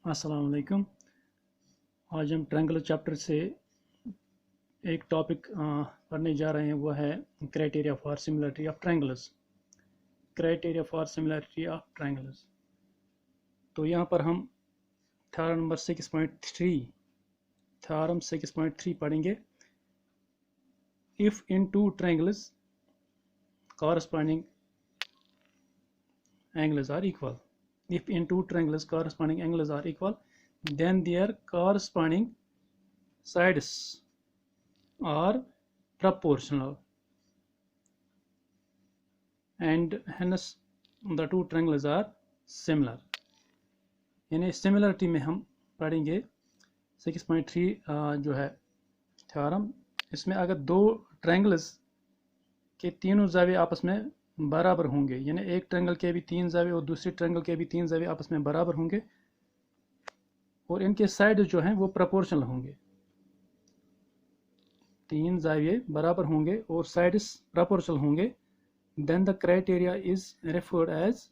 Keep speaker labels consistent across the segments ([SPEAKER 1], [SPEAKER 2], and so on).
[SPEAKER 1] अस्सलाम वालेकुम। आज हम ट्रायंगुलर चैप्टर से एक टॉपिक पढ़ने जा रहे हैं, वो है criteria for similarity of triangles. Criteria for similarity of triangles. तो यहाँ पर हम थ्योरम नंबर 6.3 पढ़ेंगे। If in two triangles corresponding angles are equal. If in two triangles corresponding angles are equal, then their corresponding sides are proportional, and hence the two triangles are similar. यानी similarity में हम पढ़ेंगे 6.3 जो है theorem. इसमें अगर दो triangles के तीनों जावे आपस में बराबर होंगे, यानी एक ट्रायंगल के भी 3 जावे और दूसरे ट्रायंगल के भी 3 जावे आपस में बराबर होंगे, और इनके साइड जो हैं वो प्रोपोर्शनल होंगे। 3 जाविये बराबर होंगे और साइड्स प्रोपोर्शनल होंगे, then the criteria is referred as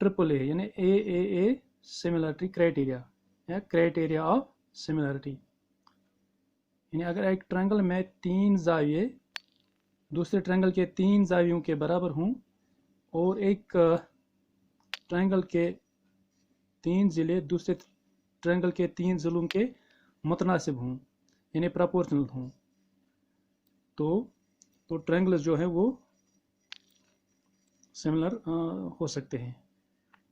[SPEAKER 1] AAA, यानी AAA सिमिलरिटी क्राइटेरिया या क्राइटेरिया ऑफ सिमिलरिटी। यानी अगर एक ट्रायंगल में 3 जाविये दूसरे ट्रायंगल के 3 जावियों के बराबर हों, और एक ट्रायंगल के 3 ज़िले दूसरे ट्रायंगल के 3 ज़िलों के मुतनासिब हों, यानी प्रोपोर्शनल हों, तो ट्रायंगल जो है वो सिमिलर हो सकते हैं।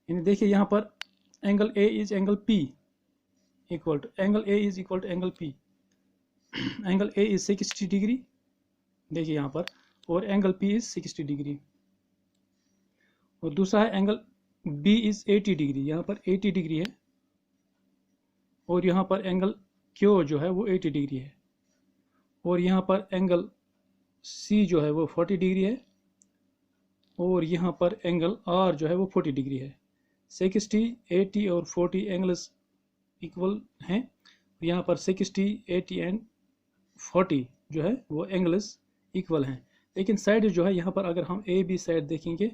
[SPEAKER 1] यानी देखिए यहाँ पर angle A is angle P equal to angle angle P. Angle A is 60 degree, देखिए यहाँ पर, और एंगल पी इज 60 डिग्री। और दूसरा है एंगल बी इज 80 डिग्री, यहाँ पर 80 डिग्री है, और यहाँ पर एंगल क्यू जो है वो 80 डिग्री है, और यहाँ पर एंगल सी जो है वो 40 डिग्री है, और यहाँ पर एंगल आर जो है वो 40 डिग्री है। 60, 80 और 40 एंगल्स इक्वल हैं। यहाँ पर 60, 80 एंड 40 जो है वो एंगल्स इक्वल हैं। लेकिन साइड जो है यहाँ पर अगर हम ए बी साइड देखेंगे,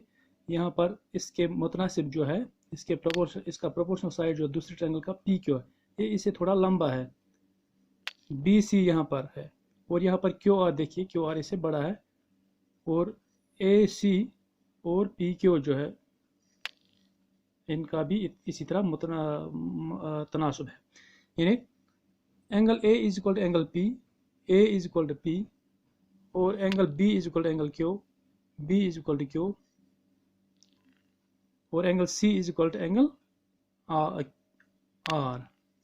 [SPEAKER 1] यहाँ पर इसके मुतनासिब जो है इसका प्रोपोर्शनल साइड जो दूसरे ट्रायंगल का पी क्यू है, ये इससे थोड़ा लंबा है। बी सी यहाँ पर है, और यहाँ पर क्यू आर देखिए, क्यू आर इससे बड़ा है, और ए सी और पी क्यू जो है इनका भी इसी तरह तनासुब है। यानी angle A is equal to angle P, A is equal to P, और angle B is equal to angle Q, B is equal to Q, और angle C is equal to angle R.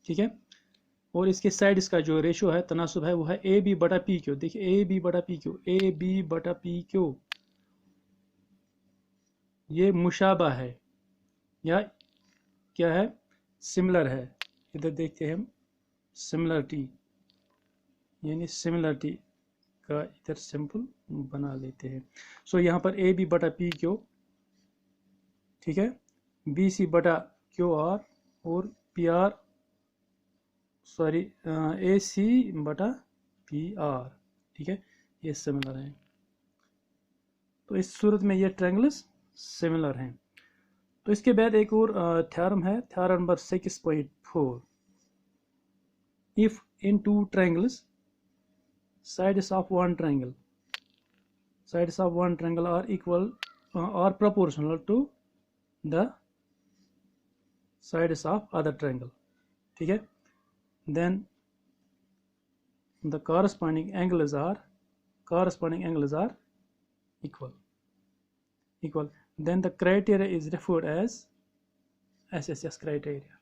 [SPEAKER 1] ठीक है। और इसके side इसका जो ratio है, तनासुब है, वो है ए बी बटा पी क्यू। देखिए ए बी बटा पी क्यू, ए बी बटा पी क्यू, ये मुशाबा है या क्या है, सिमिलर है। इधर देखते हैं हम सिमिलरिटी, यानी सिमिलरिटी का इधर सिंपल बना लेते हैं। सो यहाँ पर ए बी बटा पी क्यू, ठीक है, बी सी बटा क्यू आर, और P R sorry A C बटा पी आर, ठीक है, ये सिमिलर हैं। तो इस सूरत में ये ट्रायंगल्स सिमिलर हैं। तो इसके बाद एक और थ्योरम है, theorem number 6.4। If in two triangles sides of one triangle are equal or proportional to the sides of other triangle, ठीक है, then the corresponding angles are equal, then the criteria is referred as SSS criteria।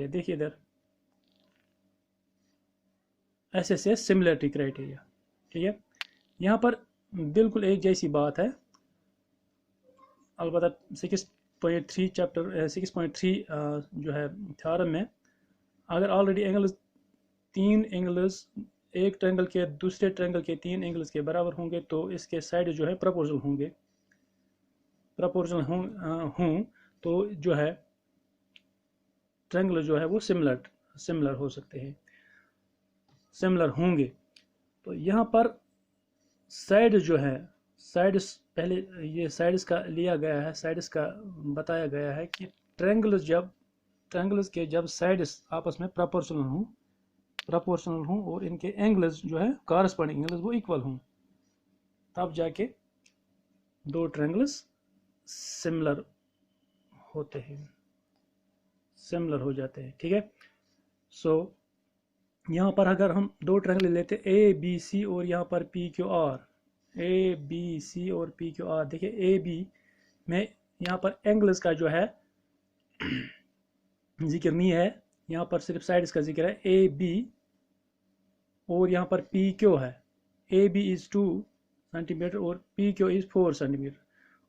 [SPEAKER 1] देखिए इधर SSS similarity criteria, ठीक है। यहाँ पर बिल्कुल एक जैसी बात है, अलबत्ता 6.3 चैप्टर 6.3 जो है थ्योरम में, अगर ऑलरेडी एंगल्स 3 एंगल्स एक ट्रायंगल के दूसरे ट्रायंगल के 3 एंगल्स के बराबर होंगे, तो इसके साइड जो है प्रोपोर्शनल हों, तो जो है ट्रायंगल जो है वो सिमिलर हो सकते हैं, सिमिलर होंगे। तो यहाँ पर साइड जो है साइड्स पहले ये साइड्स का लिया गया है, साइड्स का बताया गया है कि ट्रायंगल्स के जब साइड्स आपस में प्रोपोर्शनल हों और इनके एंगल्स जो है कॉरस्पॉन्डिंग एंगल्स वो इक्वल हों, तब जाके दो ट्रायंगल्स सिमिलर होते हैं, सिमिलर हो जाते हैं। ठीक है, सो यहाँ पर अगर हम दो ट्रायंगल लेते ए बी सी और यहाँ पर P Q R, A B C और पी क्यू आर, देखिए ए बी में यहाँ पर एंगल्स का जो है जिक्र नहीं है, यहाँ पर सिर्फ साइड्स का जिक्र है। ए बी और यहाँ पर पी क्यू है, ए बी इज 2 सेंटीमीटर और पी क्यू इज 4 सेंटीमीटर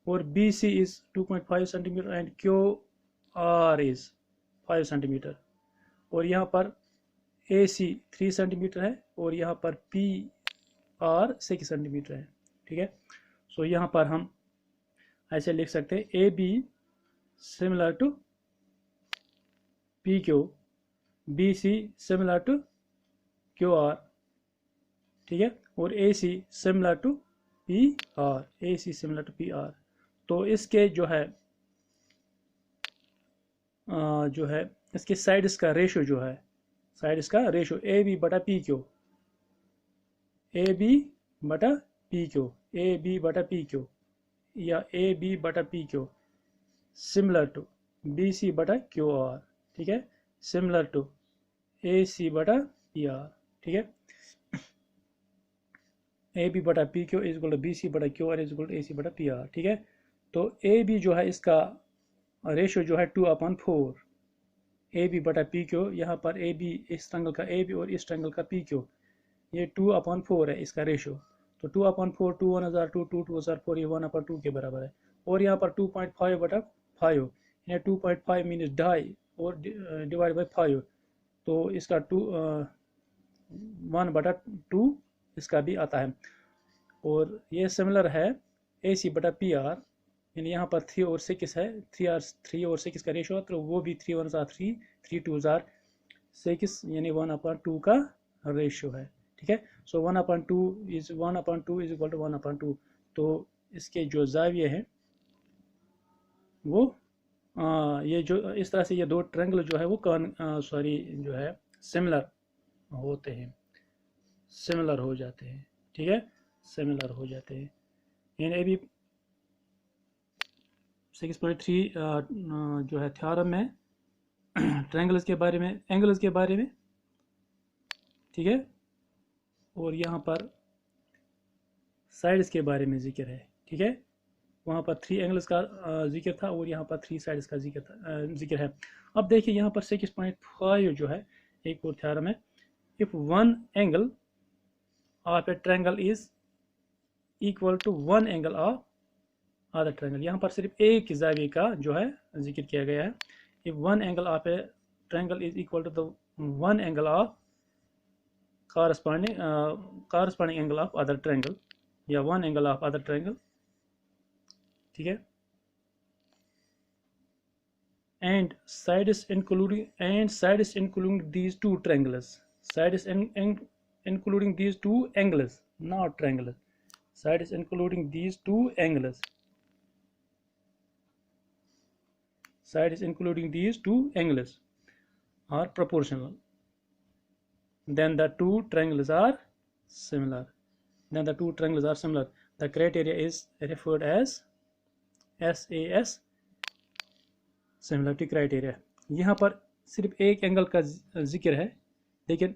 [SPEAKER 1] और B C is 2.5 centimetre and Q R is 5 centimetre और यहाँ पर ए सी 3 सेंटीमीटर है और यहाँ पर पी आर 6 सेंटीमीटर है। ठीक है, सो यहाँ पर हम ऐसे लिख सकते हैं A B similar to P Q, B C similar to Q R, ठीक है, और A C similar to P R, A C similar to P R. तो इसके जो है इसके साइड्स का रेशो जो है, साइड्स का रेशो ए बी बटा पी क्यू, ए बी बटा पी क्यू, ए बी बटा पी क्यू या ए बी बटा P Q similar to B C बटा क्यू आर, ठीक है, सिमिलर टू ए सी बटा पी आर। ठीक है, ए बी बटा P Q is equal to B C बटा Q R is equal to A C बटा पी आर। ठीक है, तो ए बी जो है इसका रेशो जो है 2/4, ए बी बटा पी क्यू, यहाँ पर ए बी इस ट्रायंगल का ए बी और इस ट्रायंगल का पी क्यू, ये 2/4 है इसका रेशो। तो 2/4, 2 1 हज़ार 2, 2 2 हज़ार 4, ये 1/2 के बराबर है। और यहाँ पर 2.5/5, यानी 2.5 मीन्स ढाई और डिवाइड बाई 5, तो इसका 1/2 इसका भी आता है। और ये सिमिलर है ए सी बटा पी आर, यानी यहाँ पर 3 और 6 है, 3 और 6 का रेशो, तो वो भी 3 1 हज़ार 3, 3 2 हज़ार 6, यानी 1/2 का रेशो है। ठीक है, सो 1/2 इज इक्वल टू 1/2। तो इसके जो जाविये हैं वो ये जो इस तरह से ये दो ट्रायंगल जो है वो जो है सिमिलर होते हैं, सिमिलर हो जाते हैं। ठीक है, सिमिलर हो जाते हैं। यानी अभी 6.3 जो है थ्योरम में ट्रायंगल्स के बारे में, एंगल्स के बारे में, ठीक है, और यहाँ पर साइड्स के बारे में जिक्र है। ठीक है, वहाँ पर 3 एंगल्स का जिक्र था और यहाँ पर 3 साइड्स का जिक्र है। अब देखिए यहाँ पर 6.5 जो है एक और थ्योरम है, if one angle of a triangle is equal to one angle of other triangle, यहाँ पर सिर्फ एक जाविये का जो है जिक्र किया गया है। If one angle of a triangle is equal to the one angle of corresponding angle of other triangle या one angle of other triangle. ठीक है, and sides including these two triangles, sides including these two angles, not triangle, sides including these two angles, sides including these two angles are proportional, then the two triangles are similar, the criteria is referred as SAS similarity criteria. यहाँ पर सिर्फ एक angle का जिक्र है, लेकिन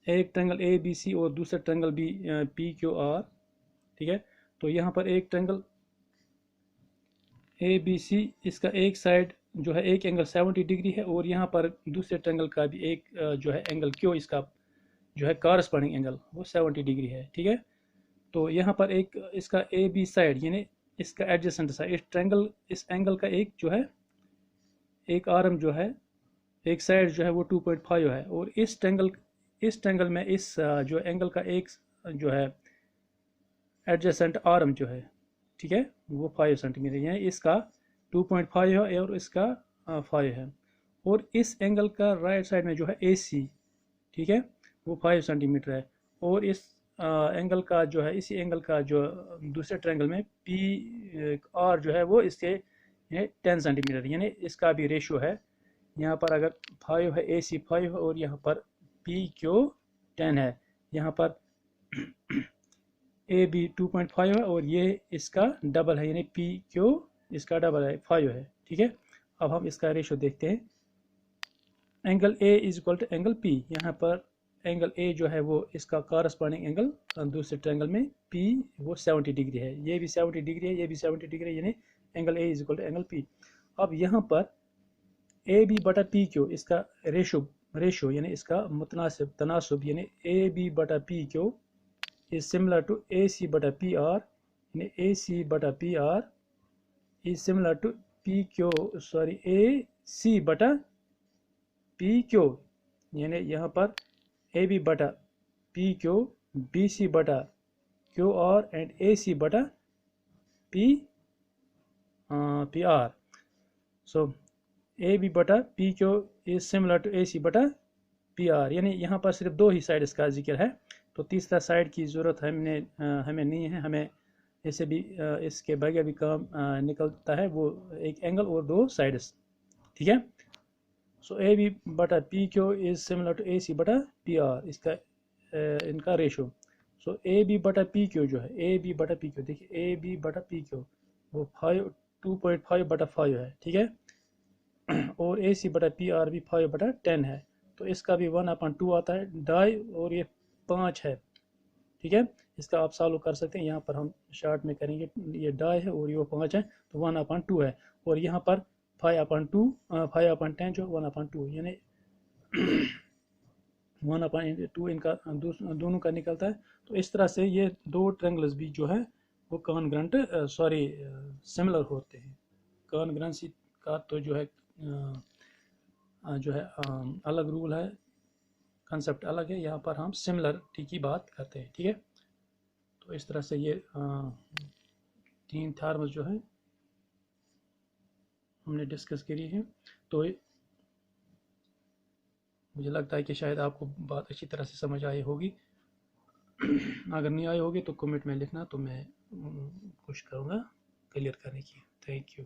[SPEAKER 1] एक triangle A B C और दूसरा triangle B P Q R. ठीक है, तो यहाँ पर एक ट्रायंगल ए बी सी, इसका एक साइड जो है एक एंगल 70 डिग्री है और यहाँ पर दूसरे ट्रायंगल का भी एक जो है एंगल क्यू, इसका जो है कॉरस्पॉन्डिंग एंगल वो 70 डिग्री है। ठीक है, तो यहाँ पर एक इसका ए बी साइड यानी इसका एडजेसेंट साइड, इस ट्रायंगल इस एंगल का एक जो है एक आर्म जो है, एक साइड जो है वो 2.5 है और इस ट्रायंगल में इस जो एंगल का एक जो है एडजेसेंट आर्म जो है, ठीक है, वो 5 सेंटीमीटर, यानी इसका 2.5 है और इसका 5 है। और इस एंगल का राइट साइड में जो है AC, ठीक है, वो 5 सेंटीमीटर है और इस एंगल का जो है, इसी एंगल का जो दूसरे ट्रायंगल में पी आर जो है वो इसके 10 सेंटीमीटर, यानी इसका भी रेशियो है। यहाँ पर अगर 5 है, ए सी 5 है, और यहाँ पर पी क्यू 10 है, यहाँ पर ए बी 2.5 है, और ये इसका डबल है, यानी पी क्यू इसका डबल है, 5 है। ठीक है, अब हम इसका रेशियो देखते हैं। Angle A is equal to angle P, यहाँ पर एंगल ए जो है वो इसका कॉरस्पॉन्डिंग एंगल दूसरे ट्रायंगल में पी वो 70 डिग्री है, ये भी 70 डिग्री है, ये भी 70 डिग्री है, यानी angle A is equal to angle P. अब यहाँ पर ए बी बटा पी क्यू इसका रेशियो यानी इसका मुतनासिब तनासुब, यानी ए बी बटा P Q is similar to A C बटा पी आर, यानी ए सी बटा P R is similar to P Q sorry A C बटा पी क्यू, यानी यहाँ पर ए बी बटा पी क्यू, बी सी बटा Q R and A C बटा P P R. So A B बटा P Q is similar to A C बटा P R, यानी यहाँ पर सिर्फ दो ही साइड इसका जिक्र है, तो तीसरा साइड की ज़रूरत हमें नहीं है। हमें ऐसे भी इसके बगैर भी काम निकलता है, वो एक एंगल और दो साइड्स। ठीक है, सो ए बी बटा P Q is similar to A C बटा पी आर, इसका इनका रेशो। सो ए बी बटा पी क्यू जो है, ए बी बटा पी क्यू, देखिए ए बी बटा पी क्यू वो 2.5 बटा 5 है। ठीक है, और ए सी बटा पी आर भी 5 बटा 10 है, तो इसका भी 1/2 आता है, डाई, और ये 5 है। ठीक है, इसका आप सॉल्व कर सकते हैं, यहाँ पर हम शार्ट में करेंगे, ये डाई है और ये 5 है, तो 1/2 है, और यहाँ पर 5/10 जो 1/2, यानी 1/2 इनका दोनों का निकलता है। तो इस तरह से ये दो ट्रायंगल्स भी जो है वो कॉन्ग्रुएंट सिमिलर होते हैं। कॉन्ग्रुएंसी का तो जो है अलग रूल है, कंसेप्ट अलग है, यहाँ पर हम सिमिलरिटी की बात करते हैं। ठीक है, तो इस तरह से ये 3 थ्योरम्स जो है हमने डिस्कस करी है। तो मुझे लगता है कि शायद आपको बात अच्छी तरह से समझ आई होगी। अगर नहीं आई होगी तो कमेंट में लिखना, तो मैं कोशिश करूँगा क्लियर करने की। Thank you.